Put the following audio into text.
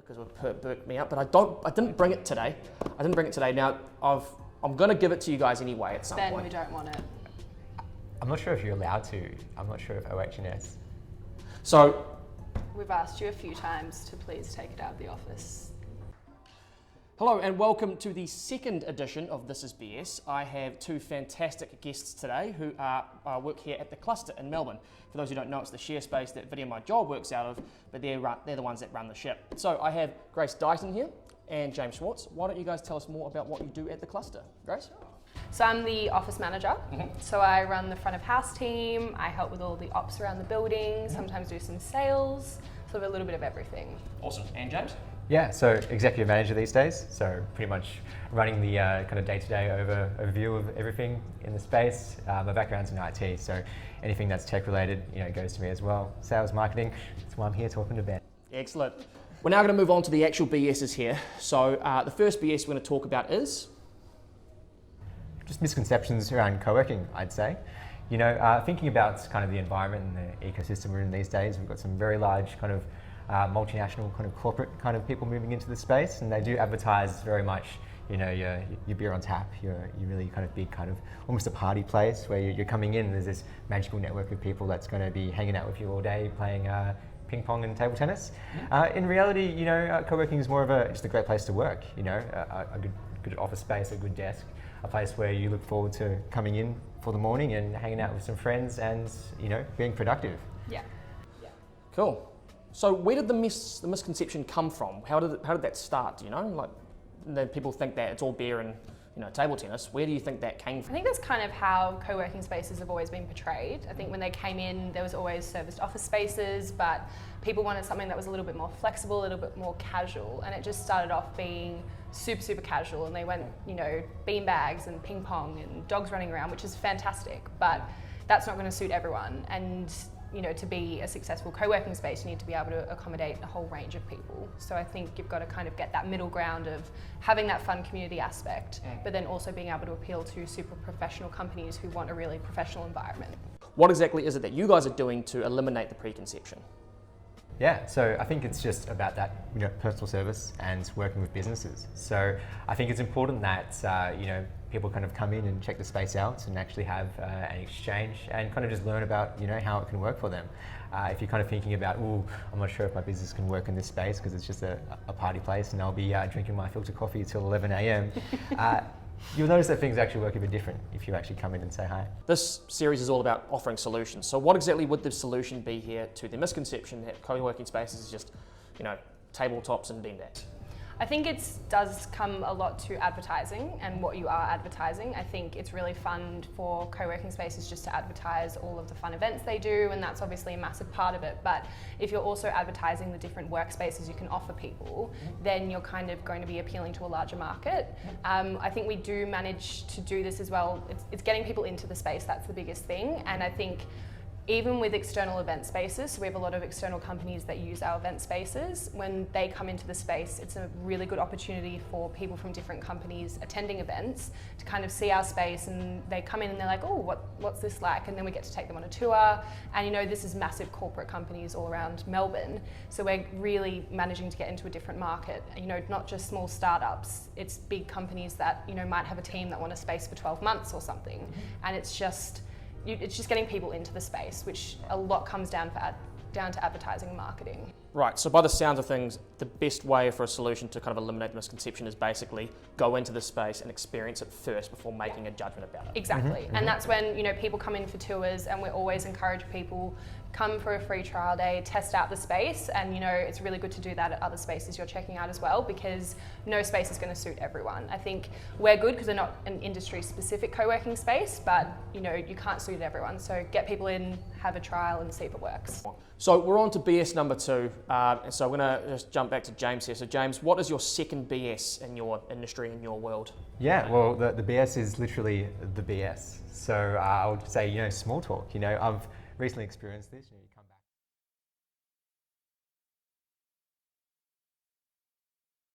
because it would perk me up, but I didn't bring it today. Now, I'm gonna give it to you guys anyway at some point. Then we don't want it. I'm not sure if you're allowed to. I'm not sure if OH&S. So, We've asked you a few times to please take it out of the office. hello and welcome to the second edition of ThisIsBS. I have two fantastic guests today who work here at the cluster in Melbourne. For those who don't know, it's the share space that Video My Job works out of, but they're the ones that run the ship. So I have Grace Deighton here and James Schwarz. Why don't you guys tell us more about what you do at the cluster? Grace? So I'm the office manager. So I run the front of house team, I help with all the ops around the building, sometimes do some sales, sort of a little bit of everything. Awesome. And James? Yeah, so executive manager these days. So pretty much running the kind of day-to-day overview of everything in the space. My background's in IT, so anything that's tech related, goes to me as well. Sales, marketing. That's why I'm here talking to Ben. Excellent. We're now going to move on to the actual BSs here. So the first BS we're going to talk about is just misconceptions around co-working, I'd say. Thinking about kind of the environment and the ecosystem we're in these days, we've got some very large kind of multinational kind of corporate kind of people moving into the space, and they do advertise very much, your beer on tap, your really kind of big kind of almost a party place where you're coming in, there's this magical network of people that's going to be hanging out with you all day playing ping pong and table tennis. In reality, co-working is more of just a great place to work, a good office space, a good desk, a place where you look forward to coming in for the morning and hanging out with some friends and, being productive. Yeah. cool. So where did the misconception come from? How did that start? Then people think that it's all beer and table tennis. Where do you think that came I from? think that's kind of how co-working spaces have always been portrayed. I think when they came in, there was always serviced office spaces, but people wanted something that was a little bit more flexible, a little bit more casual, and it just started off being super, super casual, and they went, bean bags and ping pong and dogs running around, which is fantastic, but that's not going to suit everyone. And to be a successful co-working space, you need to be able to accommodate a whole range of people. So I think you've got to kind of get that middle ground of having that fun community aspect, but then also being able to appeal to super professional companies who want a really professional environment. What exactly is it that you guys are doing to eliminate the preconception? Yeah, so I think it's just about that, personal service and working with businesses. So I think it's important that, people kind of come in and check the space out and actually have an exchange and kind of just learn about, how it can work for them. If you're kind of thinking about, I'm not sure if my business can work in this space because it's just a party place and I'll be drinking my filter coffee till 11 a.m. You'll notice that things actually work a bit different if you actually come in and say hi. This series is all about offering solutions. So what exactly would the solution be here to the misconception that co-working spaces is just, tabletops and beanbags? I think it does come a lot to advertising and what you are advertising. I think it's really fun for co-working spaces just to advertise all of the fun events they do, and that's obviously a massive part of it. But if you're also advertising the different workspaces you can offer people, then you're kind of going to be appealing to a larger market. I think we do manage to do this as well. It's getting people into the space, that's the biggest thing. And I think even with external event spaces, so we have a lot of external companies that use our event spaces. When they come into the space, it's a really good opportunity for people from different companies attending events to kind of see our space, and they come in and they're like, what's this like? And then we get to take them on a tour. And this is massive corporate companies all around Melbourne. So we're really managing to get into a different market. Not just small startups, it's big companies that, might have a team that want a space for 12 months or something. And it's just getting people into the space, which a lot comes down to advertising and marketing. Right, so by the sounds of things, the best way for a solution to kind of eliminate the misconception is basically go into the space and experience it first before making a judgment about it. Exactly, and that's when people come in for tours, and we always encourage people, come for a free trial day, test out the space, and it's really good to do that at other spaces you're checking out as well, because no space is going to suit everyone. I think we're good because we're not an industry specific co-working space, but you can't suit everyone, so get people in, have a trial and see if it works. So we're on to BS number 2, and so I'm going to just jump back to James here. So James, what is your second BS in your industry, in your world? Yeah, well, the BS is literally the BS. So I would say, small talk. I've recently experienced this.